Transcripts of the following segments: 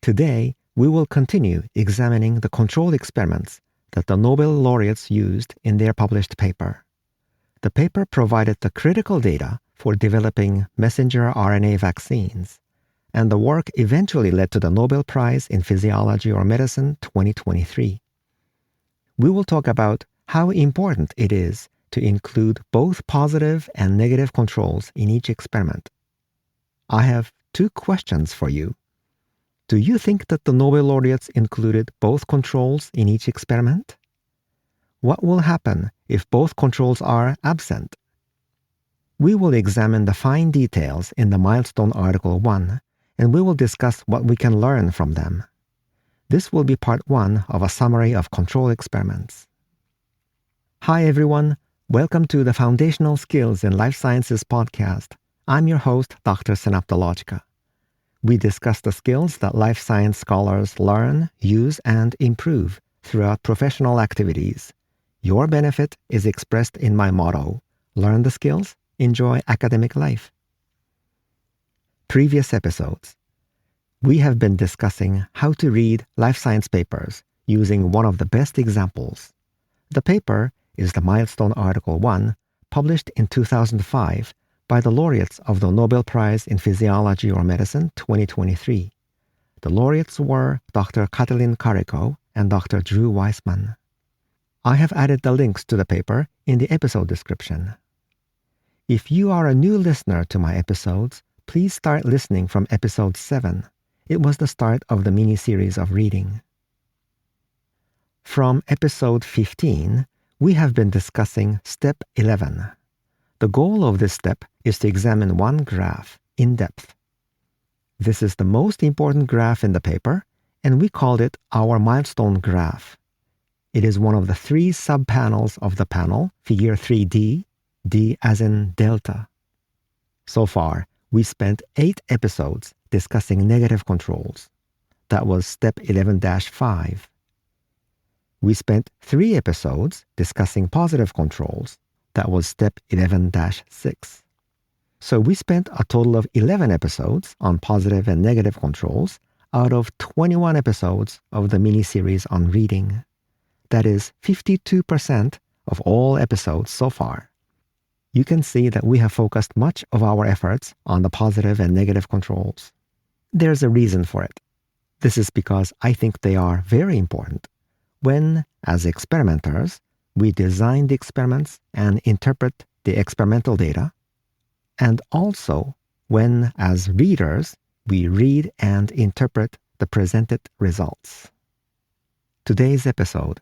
Today, we will continue examining the control experiments that the Nobel Laureates used in their published paper. The paper provided the critical data for developing messenger RNA vaccines, and the work eventually led to the Nobel Prize in Physiology or Medicine 2023. We will talk about how important it is to include both positive and negative controls in each experiment. I have 2 questions for you. Do you think that the Nobel Laureates included both controls in each experiment? What will happen if both controls are absent? We will examine the fine details in the Milestone Article 1, and we will discuss what we can learn from them. This will be part 1 of a summary of control experiments. Hi everyone, welcome to the Foundational Skills in Life Sciences podcast. I'm your host, Dr. Synaptologica. We discuss the skills that life science scholars learn, use, and improve throughout professional activities. Your benefit is expressed in my motto, learn the skills, enjoy academic life. Previous episodes. We have been discussing how to read life science papers using one of the best examples. The paper is the Milestone Article 1, published in 2005 by the laureates of the Nobel Prize in Physiology or Medicine 2023. The laureates were Dr. Katalin Karikó and Dr. Drew Weissman. I have added the links to the paper in the episode description. If you are a new listener to my episodes, please start listening from episode 7. It was the start of the mini-series of reading. From episode 15, we have been discussing step 11. The goal of this step is to examine one graph in depth. This is the most important graph in the paper, and we called it our milestone graph. It is one of the 3 sub-panels of the panel, figure 3D, D as in delta. So far, we spent 8 episodes discussing negative controls. That was step 11-5. We spent 3 episodes discussing positive controls. That was step 11-6. So we spent a total of 11 episodes on positive and negative controls out of 21 episodes of the mini-series on reading. That is 52% of all episodes so far. You can see that we have focused much of our efforts on the positive and negative controls. There's a reason for it. This is because I think they are very important when, as experimenters, we design the experiments and interpret the experimental data, and also when, as readers, we read and interpret the presented results. Today's episode.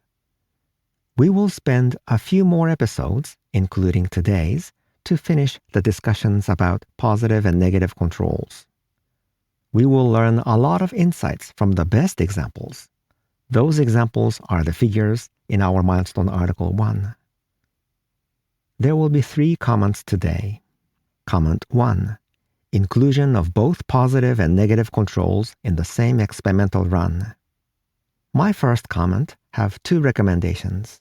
We will spend a few more episodes, including today's, to finish the discussions about positive and negative controls. We will learn a lot of insights from the best examples. Those examples are the figures in our Milestone Article 1. There will be 3 comments today. Comment 1. Inclusion of both positive and negative controls in the same experimental run. My first comment have 2 recommendations.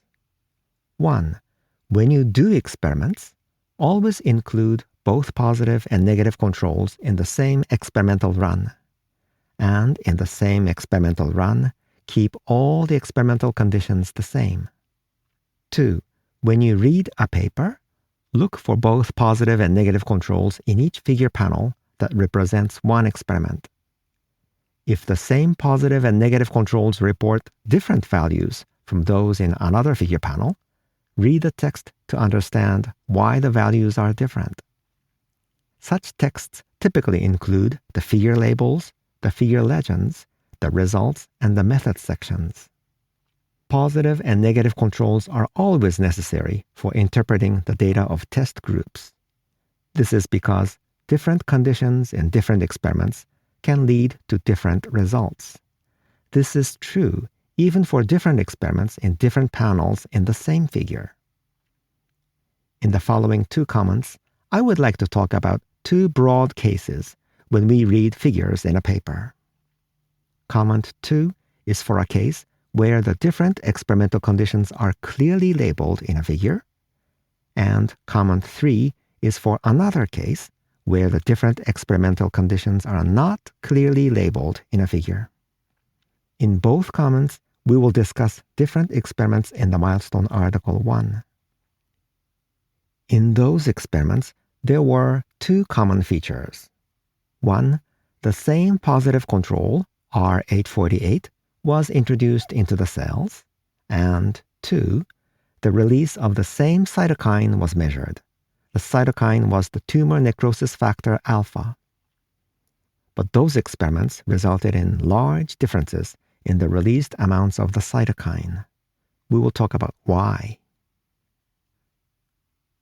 1. When you do experiments, always include both positive and negative controls in the same experimental run. And in the same experimental run, keep all the experimental conditions the same. 2. When you read a paper, look for both positive and negative controls in each figure panel that represents one experiment. If the same positive and negative controls report different values from those in another figure panel, read the text to understand why the values are different. Such texts typically include the figure labels, the figure legends, the results, and the methods sections. Positive and negative controls are always necessary for interpreting the data of test groups. This is because different conditions in different experiments can lead to different results. This is true even for different experiments in different panels in the same figure. In the following 2 comments, I would like to talk about 2 broad cases when we read figures in a paper. Comment 2 is for a case where the different experimental conditions are clearly labeled in a figure, and comment 3 is for another case where the different experimental conditions are not clearly labeled in a figure. In both comments, we will discuss different experiments in the Milestone Article 1. In those experiments, there were two common features. One, the same positive control, R848, was introduced into the cells, and two, the release of the same cytokine was measured. The cytokine was the tumor necrosis factor alpha. But those experiments resulted in large differences in the released amounts of the cytokine. We will talk about why.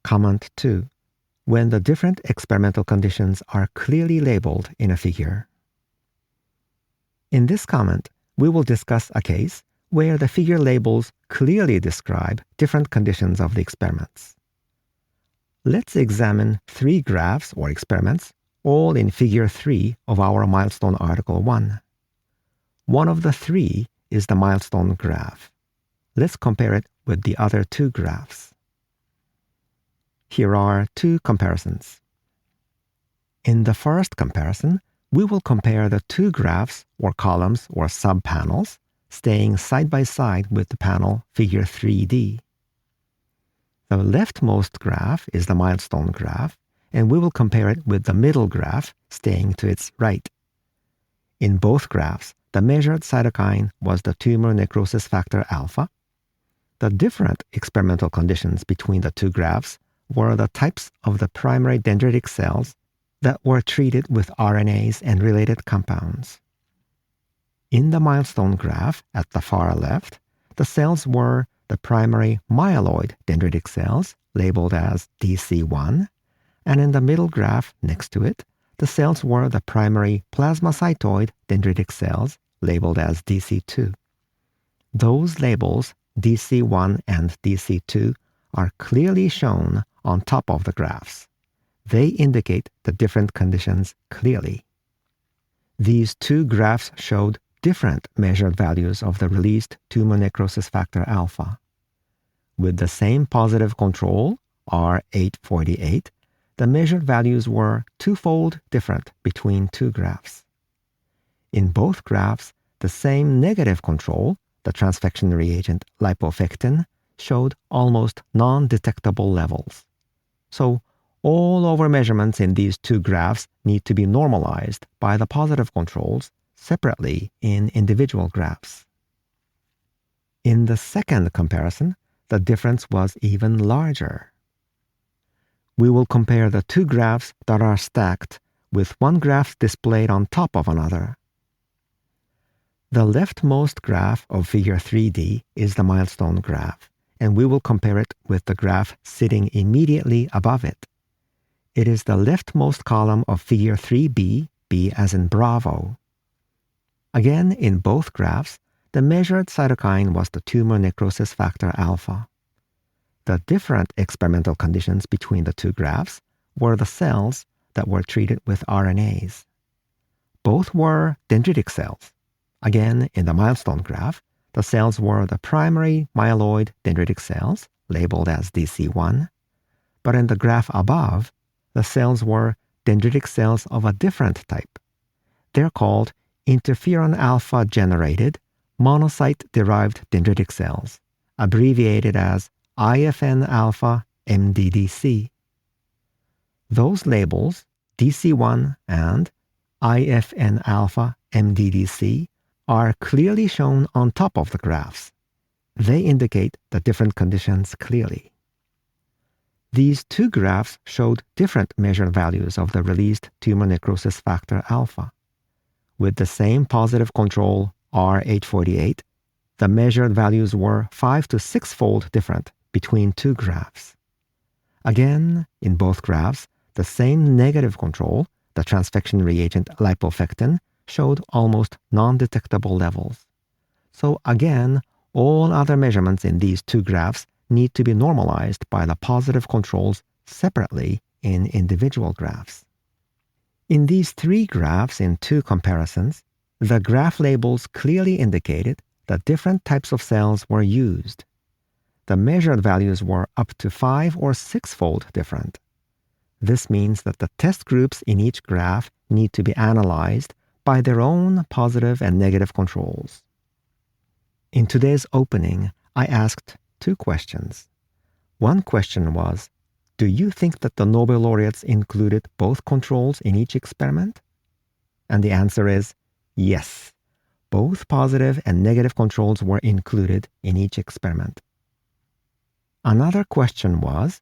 Comment 2. When the different experimental conditions are clearly labeled in a figure. In this comment, we will discuss a case where the figure labels clearly describe different conditions of the experiments. Let's examine 3 graphs or experiments, all in figure 3 of our Milestone Article 1. One of the 3 is the Milestone graph. Let's compare it with the other 2 graphs. Here are 2 comparisons. In the first comparison, we will compare the 2 graphs or columns or subpanels staying side by side with the panel figure 3D. The leftmost graph is the Milestone graph, and we will compare it with the middle graph staying to its right. In both graphs, the measured cytokine was the tumor necrosis factor alpha. The different experimental conditions between the 2 graphs were the types of the primary dendritic cells that were treated with RNAs and related compounds. In the Milestone graph at the far left, the cells were the primary myeloid dendritic cells, labeled as DC1, and in the middle graph next to it, the cells were the primary plasmacytoid dendritic cells, labeled as DC2. Those labels, DC1 and DC2, are clearly shown on top of the graphs. They indicate the different conditions clearly. These 2 graphs showed different measured values of the released tumor necrosis factor alpha. With the same positive control, R848, the measured values were twofold different between 2 graphs. In both graphs, the same negative control, the transfection reagent lipofectin, showed almost non-detectable levels. So, all over measurements in these 2 graphs need to be normalized by the positive controls separately in individual graphs. In the second comparison, the difference was even larger. We will compare the 2 graphs that are stacked with one graph displayed on top of another. The leftmost graph of figure 3D is the Milestone graph, and we will compare it with the graph sitting immediately above it. It is the leftmost column of figure 3B, B as in Bravo. Again, in both graphs, the measured cytokine was the tumor necrosis factor alpha. The different experimental conditions between the 2 graphs were the cells that were treated with RNAs. Both were dendritic cells. Again, in the Milestone graph, the cells were the primary myeloid dendritic cells, labeled as DC1, but in the graph above, the cells were dendritic cells of a different type. They're called interferon alpha-generated monocyte-derived dendritic cells, abbreviated as IFN-alpha MDDC. Those labels, DC1 and IFN-alpha MDDC, are clearly shown on top of the graphs. They indicate the different conditions clearly. These 2 graphs showed different measured values of the released tumor necrosis factor alpha. With the same positive control, R848, the measured values were 5 to 6-fold different between 2 graphs. Again, in both graphs, the same negative control, the transfection reagent lipofectin, showed almost non-detectable levels. So again, all other measurements in these 2 graphs need to be normalized by the positive controls separately in individual graphs. In these 3 graphs in 2 comparisons, the graph labels clearly indicated that different types of cells were used. The measured values were up to 5 or 6-fold different. This means that the test groups in each graph need to be analyzed by their own positive and negative controls. In today's opening, I asked 2 questions. One question was, do you think that the Nobel Laureates included both controls in each experiment? And the answer is yes. Both positive and negative controls were included in each experiment. Another question was,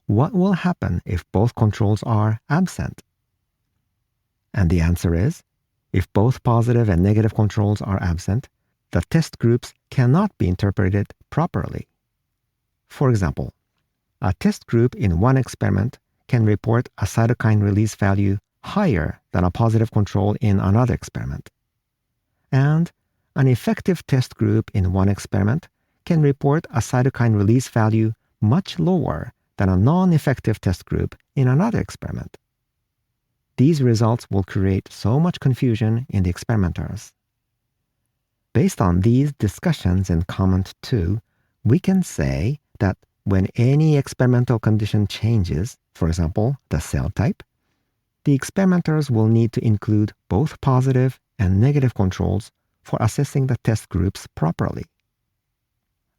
what will happen if both controls are absent? And the answer is, if both positive and negative controls are absent, the test groups cannot be interpreted properly. For example, a test group in one experiment can report a cytokine release value higher than a positive control in another experiment. And an effective test group in one experiment can report a cytokine release value much lower than a non-effective test group in another experiment. These results will create so much confusion in the experimenters. Based on these discussions in comment 2, we can say that when any experimental condition changes, for example, the cell type, the experimenters will need to include both positive and negative controls for assessing the test groups properly.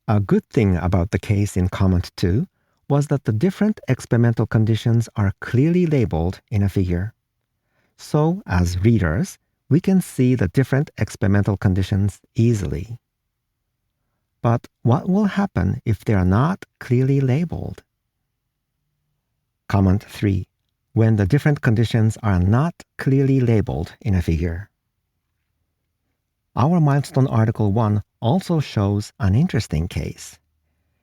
A good thing about the case in comment 2 was that the different experimental conditions are clearly labeled in a figure. So, as readers, we can see the different experimental conditions easily. But what will happen if they are not clearly labeled? Comment 3. When the different conditions are not clearly labeled in a figure. Our Milestone Article 1 also shows an interesting case.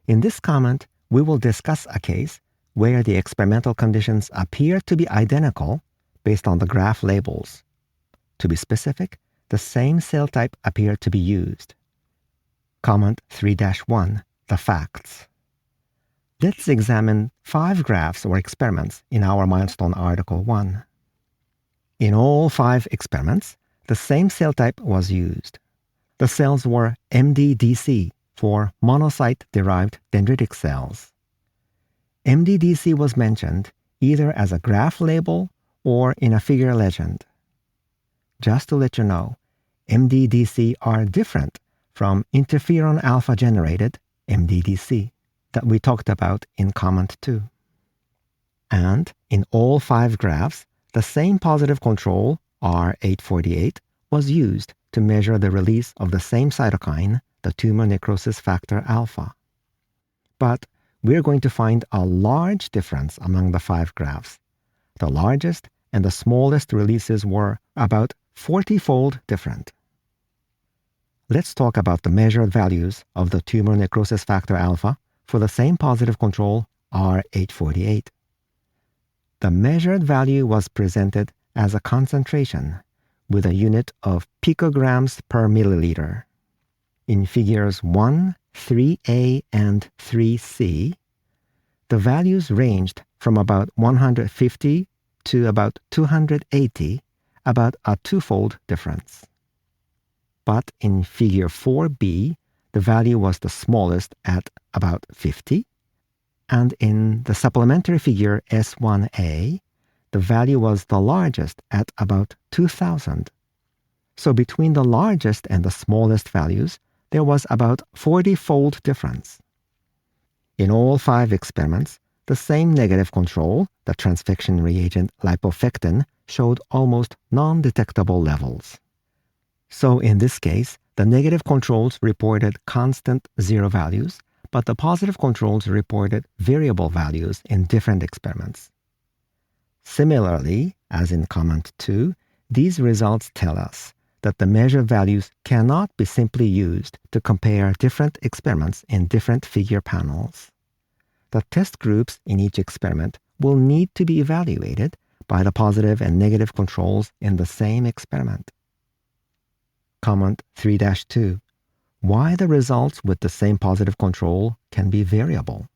In this comment, we will discuss a case where the experimental conditions appear to be identical based on the graph labels. To be specific, the same cell type appeared to be used. Comment 3-1, the facts. Let's examine 5 graphs or experiments in our Milestone Article 1. In all 5 experiments, the same cell type was used. The cells were MDDC for monocyte-derived dendritic cells. MDDC was mentioned either as a graph label or in a figure legend. Just to let you know, MDDC are different from interferon alpha-generated MDDC that we talked about in comment 2. And in all 5 graphs, the same positive control, R848, was used to measure the release of the same cytokine, the tumor necrosis factor alpha. But we're going to find a large difference among the 5 graphs. The largest and the smallest releases were about 40-fold different. Let's talk about the measured values of the tumor necrosis factor alpha for the same positive control, R848. The measured value was presented as a concentration with a unit of picograms per milliliter. In figures 1, 3a, and 3c, the values ranged from about 150 to about 280, about a 2-fold difference. But in figure 4b, the value was the smallest at about 50, and in the supplementary figure S1a, the value was the largest at about 2000. So between the largest and the smallest values, there was about 40-fold difference. In all 5 experiments, the same negative control, the transfection reagent lipofectin, showed almost non-detectable levels. So in this case, the negative controls reported constant 0 values, but the positive controls reported variable values in different experiments. Similarly, as in comment 2, these results tell us that the measured values cannot be simply used to compare different experiments in different figure panels. The test groups in each experiment will need to be evaluated by the positive and negative controls in the same experiment. Comment 3-2. Why the results with the same positive control can be variable.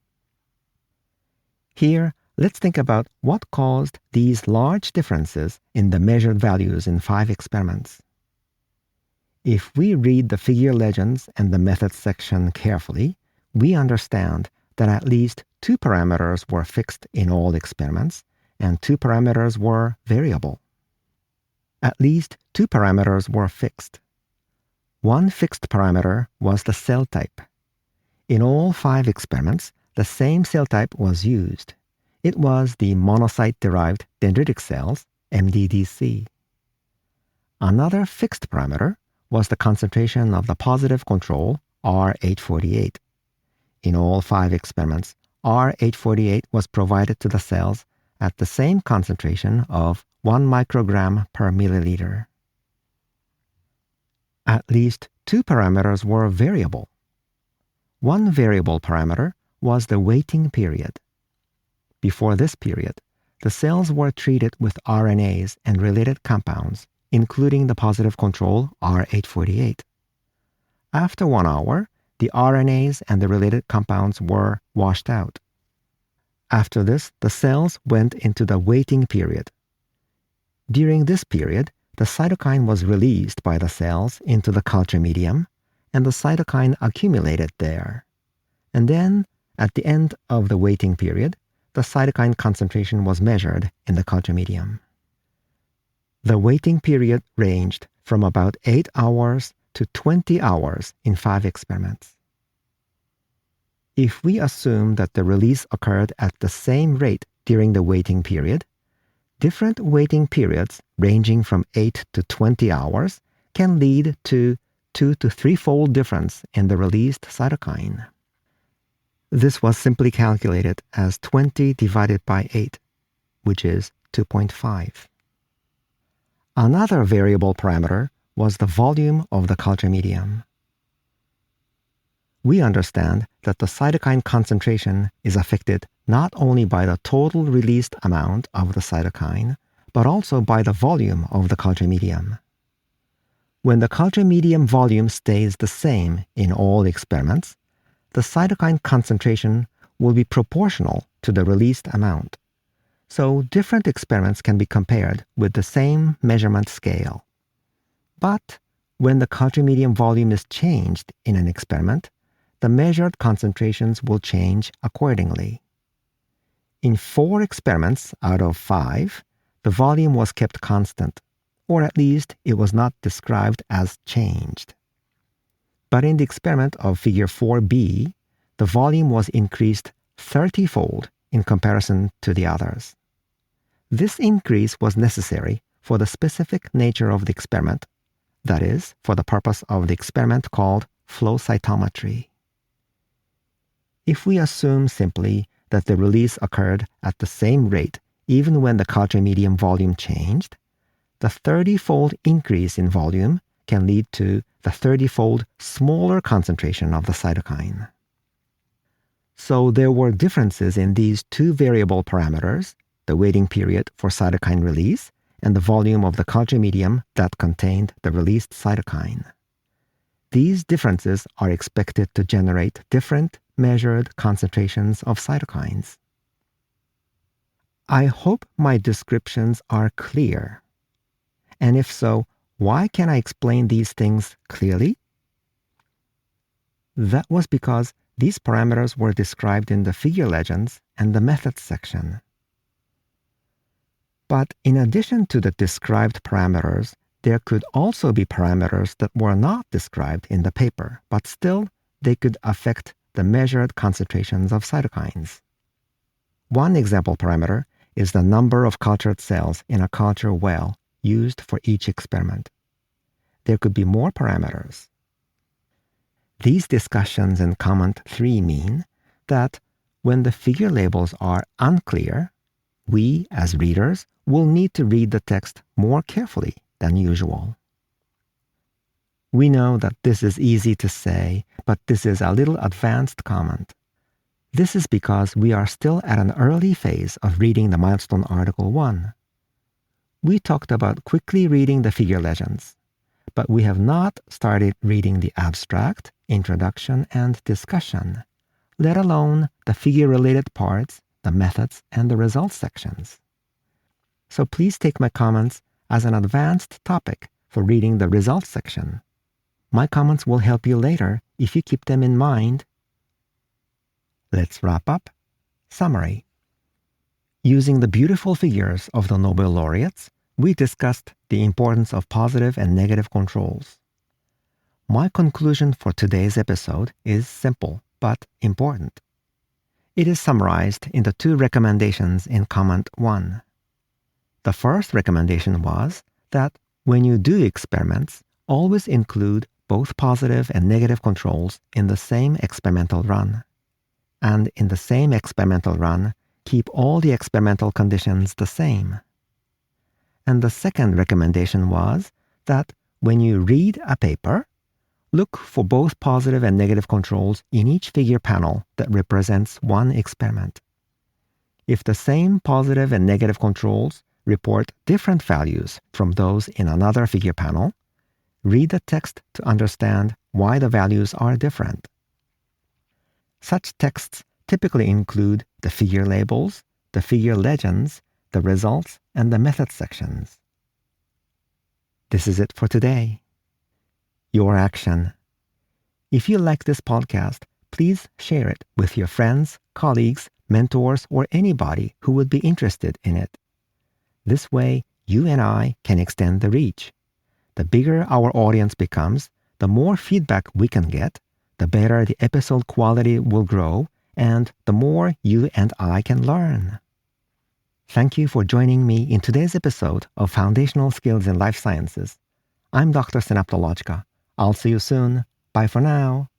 Here, let's think about what caused these large differences in the measured values in 5 experiments. If we read the figure legends and the methods section carefully, we understand that at least 2 parameters were fixed in all experiments and 2 parameters were variable. At least 2 parameters were fixed. One fixed parameter was the cell type. In all 5 experiments, the same cell type was used. It was the monocyte-derived dendritic cells, MDDC. Another fixed parameter was the concentration of the positive control, R848. In all 5 experiments, R848 was provided to the cells at the same concentration of 1 microgram per milliliter. At least 2 parameters were variable. One variable parameter was the waiting period. Before this period, the cells were treated with RNAs and related compounds, including the positive control R848. After 1 hour, the RNAs and the related compounds were washed out. After this, the cells went into the waiting period. During this period, the cytokine was released by the cells into the culture medium, and the cytokine accumulated there. And then, at the end of the waiting period, the cytokine concentration was measured in the culture medium. The waiting period ranged from about 8 hours to 20 hours in 5 experiments. If we assume that the release occurred at the same rate during the waiting period, different waiting periods ranging from 8 to 20 hours can lead to 2 to 3-fold difference in the released cytokine. This was simply calculated as 20 divided by 8, which is 2.5. Another variable parameter was the volume of the culture medium. We understand that the cytokine concentration is affected not only by the total released amount of the cytokine, but also by the volume of the culture medium. When the culture medium volume stays the same in all experiments, the cytokine concentration will be proportional to the released amount. So different experiments can be compared with the same measurement scale. But when the culture medium volume is changed in an experiment, the measured concentrations will change accordingly. In 4 experiments out of 5, the volume was kept constant, or at least it was not described as changed. But in the experiment of figure 4b, the volume was increased 30-fold in comparison to the others. This increase was necessary for the specific nature of the experiment, that is, for the purpose of the experiment called flow cytometry. If we assume simply that the release occurred at the same rate even when the culture medium volume changed, the 30-fold increase in volume can lead to the 30-fold smaller concentration of the cytokine. So there were differences in these 2 variable parameters, the waiting period for cytokine release and the volume of the culture medium that contained the released cytokine. These differences are expected to generate different measured concentrations of cytokines. I hope my descriptions are clear. And if so, why can't I explain these things clearly? That was because these parameters were described in the figure legends and the methods section. But in addition to the described parameters, there could also be parameters that were not described in the paper, but still they could affect the measured concentrations of cytokines. One example parameter is the number of cultured cells in a culture well used for each experiment. There could be more parameters. These discussions in comment 3 mean that when the figure labels are unclear, we, as readers, will need to read the text more carefully than usual. We know that this is easy to say, but this is a little advanced comment. This is because we are still at an early phase of reading the Milestone Article 1. We talked about quickly reading the figure legends, but we have not started reading the abstract, introduction, and discussion, let alone the figure-related parts, the methods, and the results sections. So please take my comments as an advanced topic for reading the results section. My comments will help you later if you keep them in mind. Let's wrap up. Summary. Using the beautiful figures of the Nobel Laureates, we discussed the importance of positive and negative controls. My conclusion for today's episode is simple but important. It is summarized in the 2 recommendations in comment 1. The first recommendation was that when you do experiments, always include both positive and negative controls in the same experimental run. And in the same experimental run, keep all the experimental conditions the same. And the second recommendation was that when you read a paper, look for both positive and negative controls in each figure panel that represents one experiment. If the same positive and negative controls report different values from those in another figure panel, read the text to understand why the values are different. Such texts typically include the figure labels, the figure legends, the results, and the method sections. This is it for today. Your action. If you like this podcast, please share it with your friends, colleagues, mentors, or anybody who would be interested in it. This way, you and I can extend the reach. The bigger our audience becomes, the more feedback we can get, the better the episode quality will grow, and the more you and I can learn. Thank you for joining me in today's episode of Foundational Skills in Life Sciences. I'm Dr. Synaptologica. I'll see you soon. Bye for now.